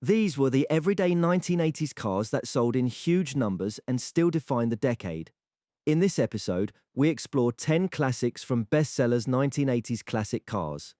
These were the everyday 1980s cars that sold in huge numbers and still define the decade. In this episode, we explore 10 classics from Bestsellers 1980s classic cars.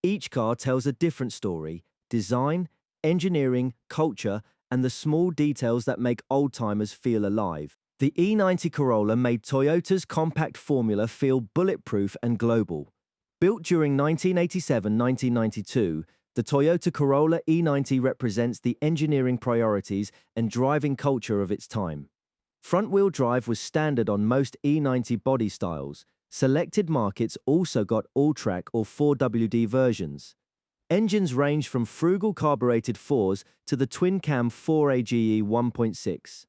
Each car tells a different story: design, engineering, culture, and the small details that make old-timers feel alive. The E90 Corolla made Toyota's compact formula feel bulletproof and global. Built during 1987-1992, the Toyota Corolla E90 represents the engineering priorities and driving culture of its time. Front-wheel drive was standard on most E90 body styles. Selected markets also got all-track or 4WD versions. Engines range from frugal carbureted 4s to the twin-cam 4AGE 1.6.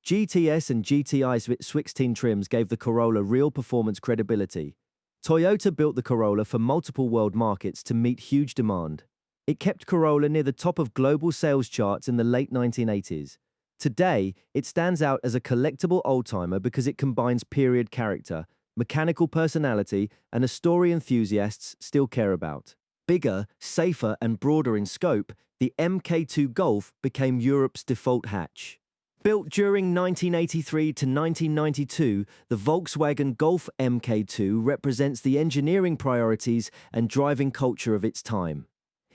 GTS and GTI 16 trims gave the Corolla real performance credibility. Toyota built the Corolla for multiple world markets to meet huge demand. It kept Corolla near the top of global sales charts in the late 1980s. Today, it stands out as a collectible oldtimer because it combines period character, mechanical personality, and a story enthusiasts still care about. Bigger, safer, and broader in scope, the Mk2 Golf became Europe's default hatch. Built during 1983 to 1992, the Volkswagen Golf Mk2 represents the engineering priorities and driving culture of its time.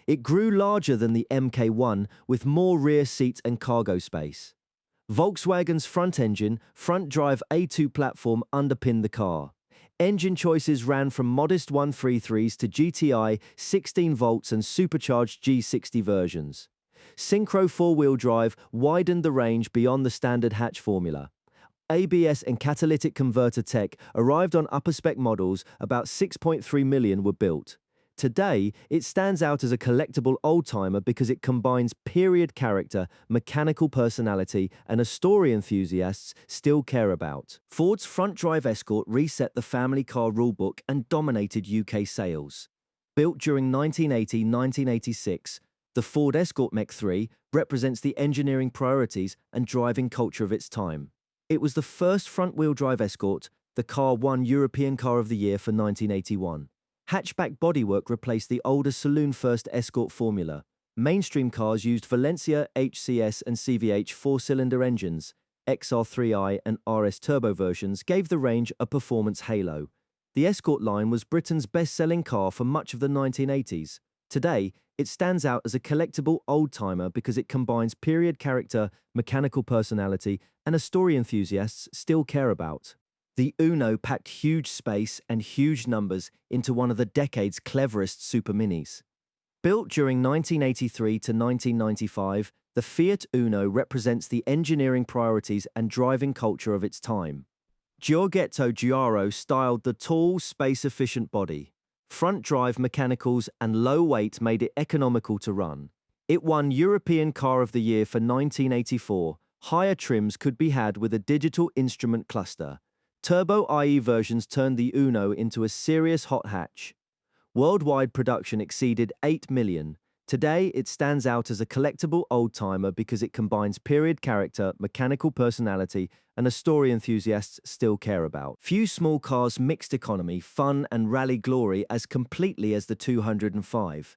It grew larger than the Mk1 with more rear seats and cargo space. Volkswagen's front-drive A2 platform underpinned the car. Engine choices ran from modest 133s to GTI 16 volts and supercharged G60 versions. Synchro four-wheel drive widened the range beyond the standard hatch formula. ABS and catalytic converter tech arrived on upper-spec models. About 6.3 million were built. Today, it stands out as a collectible oldtimer because it combines period character, mechanical personality, and a story enthusiasts still care about. Ford's front-drive Escort reset the family car rulebook and dominated UK sales. Built during 1980-1986, the Ford Escort Mk3 represents the engineering priorities and driving culture of its time. It was the first front-wheel drive Escort. The car won European Car of the Year for 1981. Hatchback bodywork replaced the older saloon-first Escort formula. Mainstream cars used Valencia HCS and CVH four-cylinder engines. XR3i and RS turbo versions gave the range a performance halo. The Escort line was Britain's best-selling car for much of the 1980s. Today, it stands out as a collectible old-timer because it combines period character, mechanical personality, and a story enthusiasts still care about. The Uno packed huge space and huge numbers into one of the decade's cleverest superminis. Built during 1983 to 1995, the Fiat Uno represents the engineering priorities and driving culture of its time. Giorgetto Giaro styled the tall, space-efficient body. Front-drive mechanicals and low weight made it economical to run. It won European Car of the Year for 1984. Higher trims could be had with a digital instrument cluster. Turbo IE versions turned the Uno into a serious hot hatch. Worldwide production exceeded 8 million. Today, it stands out as a collectible old-timer because it combines period character, mechanical personality, and a story enthusiasts still care about. Few small cars mixed economy, fun, and rally glory as completely as the 205.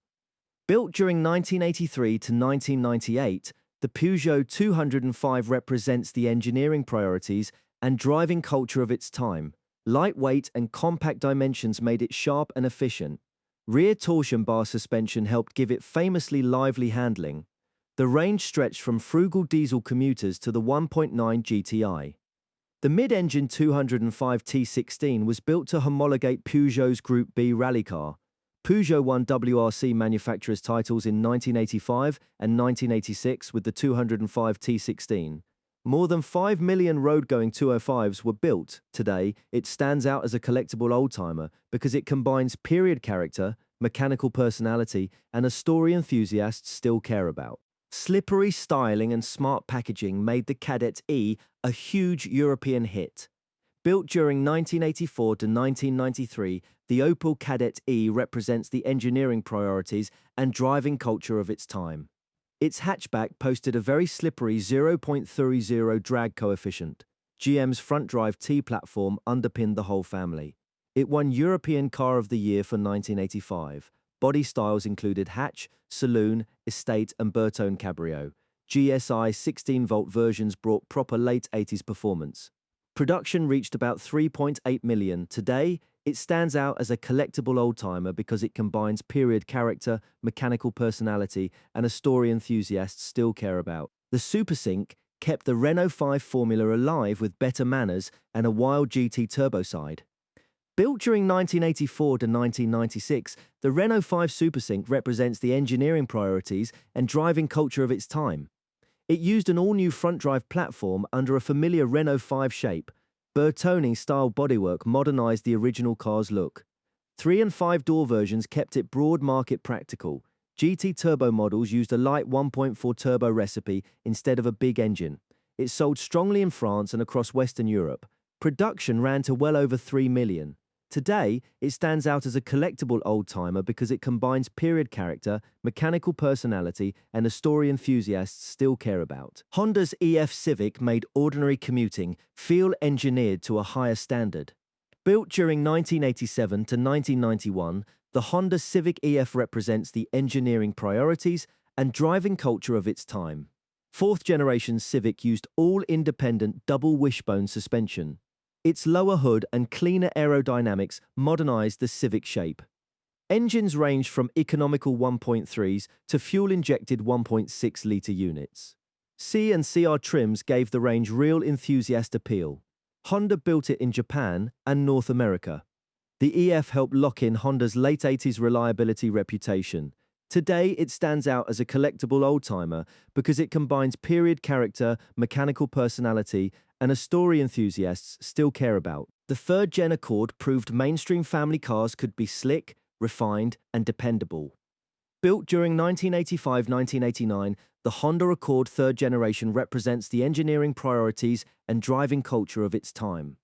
Built during 1983 to 1998, the Peugeot 205 represents the engineering priorities and driving culture of its time. Lightweight and compact dimensions made it sharp and efficient. Rear torsion bar suspension helped give it famously lively handling. The range stretched from frugal diesel commuters to the 1.9 GTI. The mid-engine 205 T16 was built to homologate Peugeot's Group B rally car. Peugeot won WRC manufacturers' titles in 1985 and 1986 with the 205 T16. More than 5 million road-going 205s were built. Today, it stands out as a collectible oldtimer because it combines period character, mechanical personality, and a story enthusiasts still care about. Slippery styling and smart packaging made the Kadett E a huge European hit. Built during 1984 to 1993, the Opel Kadett E represents the engineering priorities and driving culture of its time. Its hatchback posted a very slippery 0.30 drag coefficient. GM's front-drive T platform underpinned the whole family. It won European Car of the Year for 1985. Body styles included hatch, saloon, estate, and Bertone Cabrio. GSI 16-volt versions brought proper late 80s performance. Production reached about 3.8 million. Today, it stands out as a collectible oldtimer because it combines period character, mechanical personality, and a story enthusiasts still care about. The Supercinq kept the Renault 5 formula alive with better manners and a wild GT turbo side. Built during 1984 to 1996, the Renault 5 Supercinq represents the engineering priorities and driving culture of its time. It used an all-new front-drive platform under a familiar Renault 5 shape. Bertone-style bodywork modernized the original car's look. 3- and 5-door versions kept it broad market practical. GT turbo models used a light 1.4 turbo recipe instead of a big engine. It sold strongly in France and across Western Europe. Production ran to well over 3 million. Today, it stands out as a collectible oldtimer because it combines period character, mechanical personality, and a story enthusiasts still care about. Honda's EF Civic made ordinary commuting feel engineered to a higher standard. Built during 1987 to 1991, the Honda Civic EF represents the engineering priorities and driving culture of its time. Fourth-generation Civic used all-independent double wishbone suspension. Its lower hood and cleaner aerodynamics modernized the Civic shape. Engines ranged from economical 1.3s to fuel-injected 1.6-liter units. C and CR trims gave the range real enthusiast appeal. Honda built it in Japan and North America. The EF helped lock in Honda's late 80s reliability reputation. Today, it stands out as a collectible oldtimer because it combines period character, mechanical personality, and a story enthusiasts still care about. The third-gen Accord proved mainstream family cars could be slick, refined, and dependable. Built during 1985-1989, the Honda Accord third generation represents the engineering priorities and driving culture of its time.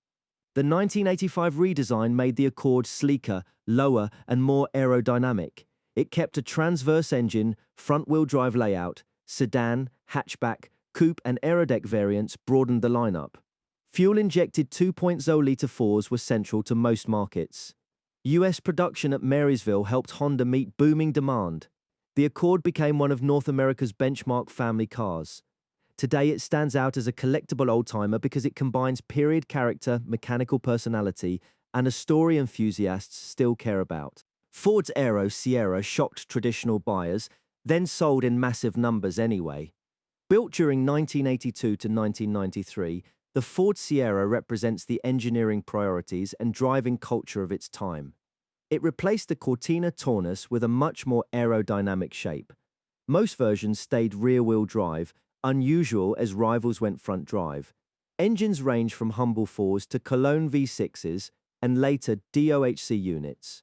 The 1985 redesign made the Accord sleeker, lower, and more aerodynamic. It kept a transverse engine, front-wheel drive layout, sedan, hatchback, coupe and aerodeck variants broadened the lineup. Fuel-injected 2.0-liter 4s were central to most markets. US production at Marysville helped Honda meet booming demand. The Accord became one of North America's benchmark family cars. Today it stands out as a collectible oldtimer because it combines period character, mechanical personality, and a story enthusiasts still care about. Ford's Aero Sierra shocked traditional buyers, then sold in massive numbers anyway. Built during 1982 to 1993, the Ford Sierra represents the engineering priorities and driving culture of its time. It replaced the Cortina Taurus with a much more aerodynamic shape. Most versions stayed rear-wheel drive, unusual as rivals went front drive. Engines range from humble 4s to Cologne V6s and later DOHC units.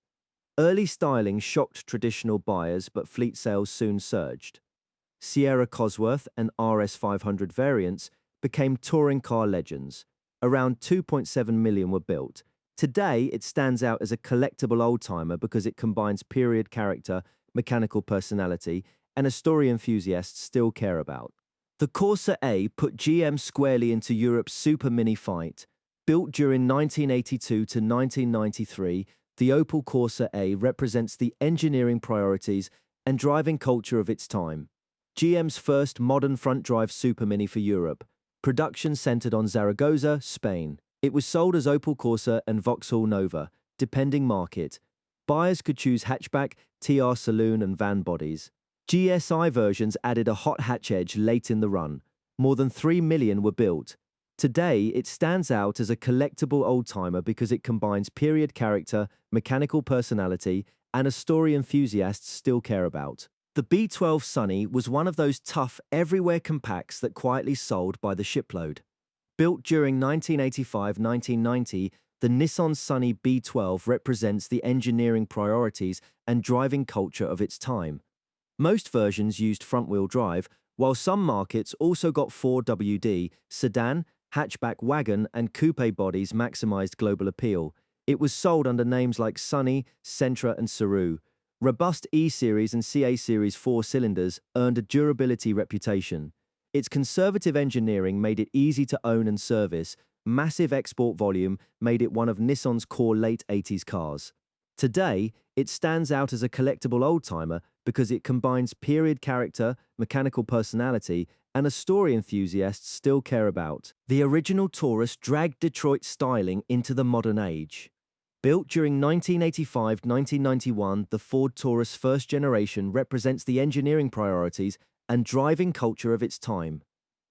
Early styling shocked traditional buyers, but fleet sales soon surged. Sierra Cosworth and RS 500 variants became touring car legends. Around 2.7 million were built. Today, it stands out as a collectible oldtimer because it combines period character, mechanical personality, and a story enthusiasts still care about. The Corsa A put GM squarely into Europe's super mini fight. Built during 1982 to 1993, the Opel Corsa A represents the engineering priorities and driving culture of its time. GM's first modern front-drive supermini for Europe. Production centered on Zaragoza, Spain. It was sold as Opel Corsa and Vauxhall Nova, depending market. Buyers could choose hatchback, TR saloon and van bodies. GSI versions added a hot hatch edge late in the run. More than 3 million were built. Today, it stands out as a collectible oldtimer because it combines period character, mechanical personality, and a story enthusiasts still care about. The B12 Sunny was one of those tough, everywhere compacts that quietly sold by the shipload. Built during 1985-1990, the Nissan Sunny B12 represents the engineering priorities and driving culture of its time. Most versions used front-wheel drive, while some markets also got 4WD, sedan, hatchback wagon, and coupe bodies maximized global appeal. It was sold under names like Sunny, Sentra, and Saru. Robust E-Series and CA Series 4 cylinders earned a durability reputation. Its conservative engineering made it easy to own and service. Massive export volume made it one of Nissan's core late 80s cars. Today, it stands out as a collectible oldtimer because it combines period character, mechanical personality, and a story enthusiasts still care about. The original Taurus dragged Detroit styling into the modern age. Built during 1985-1991, the Ford Taurus First Generation represents the engineering priorities and driving culture of its time.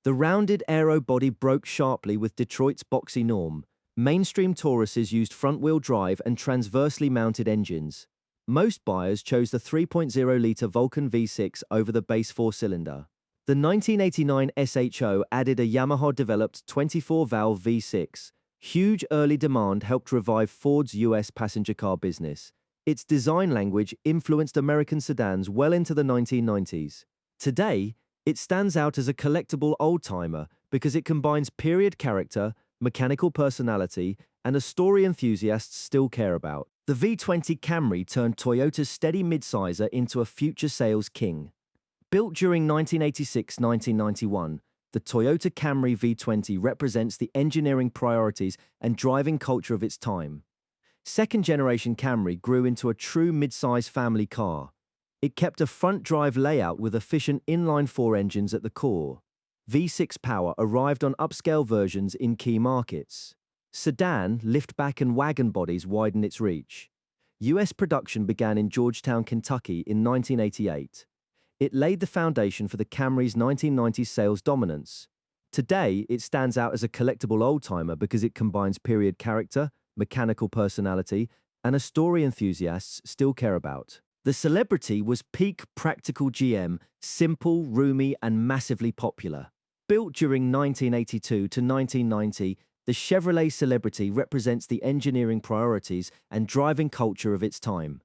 The rounded aero body broke sharply with Detroit's boxy norm. Mainstream Tauruses used front-wheel drive and transversely mounted engines. Most buyers chose the 3.0-litre Vulcan V6 over the base four-cylinder. The 1989 SHO added a Yamaha-developed 24-valve V6. Huge early demand helped revive Ford's US passenger car business. Its design language influenced American sedans well into the 1990s. Today, it stands out as a collectible oldtimer because it combines period character, mechanical personality, and a story enthusiasts still care about. The V20 Camry turned Toyota's steady midsizer into a future sales king. Built during 1986-1991, the Toyota Camry V20 represents the engineering priorities and driving culture of its time. Second-generation Camry grew into a true midsize family car. It kept a front-drive layout with efficient inline-four engines at the core. V6 power arrived on upscale versions in key markets. Sedan, liftback and wagon bodies widen its reach. US production began in Georgetown, Kentucky in 1988. It laid the foundation for the Camry's 1990s sales dominance. Today, it stands out as a collectible oldtimer because it combines period character, mechanical personality, and a story enthusiasts still care about. The Celebrity was peak practical GM, simple, roomy, and massively popular. Built during 1982 to 1990, the Chevrolet Celebrity represents the engineering priorities and driving culture of its time.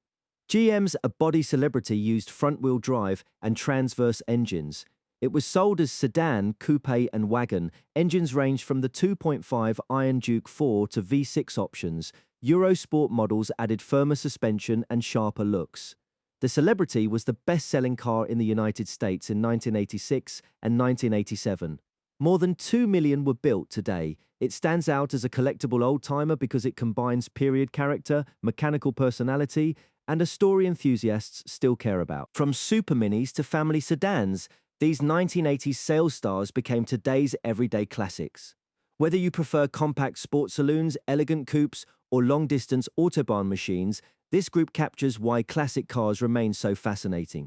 GM's body Celebrity used front-wheel drive and transverse engines. It was sold as sedan, coupe, and wagon. Engines ranged from the 2.5 Iron Duke 4 to V6 options. Eurosport models added firmer suspension and sharper looks. The Celebrity was the best-selling car in the United States in 1986 and 1987. More than 2 million were built today. It stands out as a collectible oldtimer because it combines period character, mechanical personality, and a story enthusiasts still care about. From superminis to family sedans, these 1980s sales stars became today's everyday classics. Whether you prefer compact sports saloons, elegant coupes, or long-distance autobahn machines, this group captures why classic cars remain so fascinating.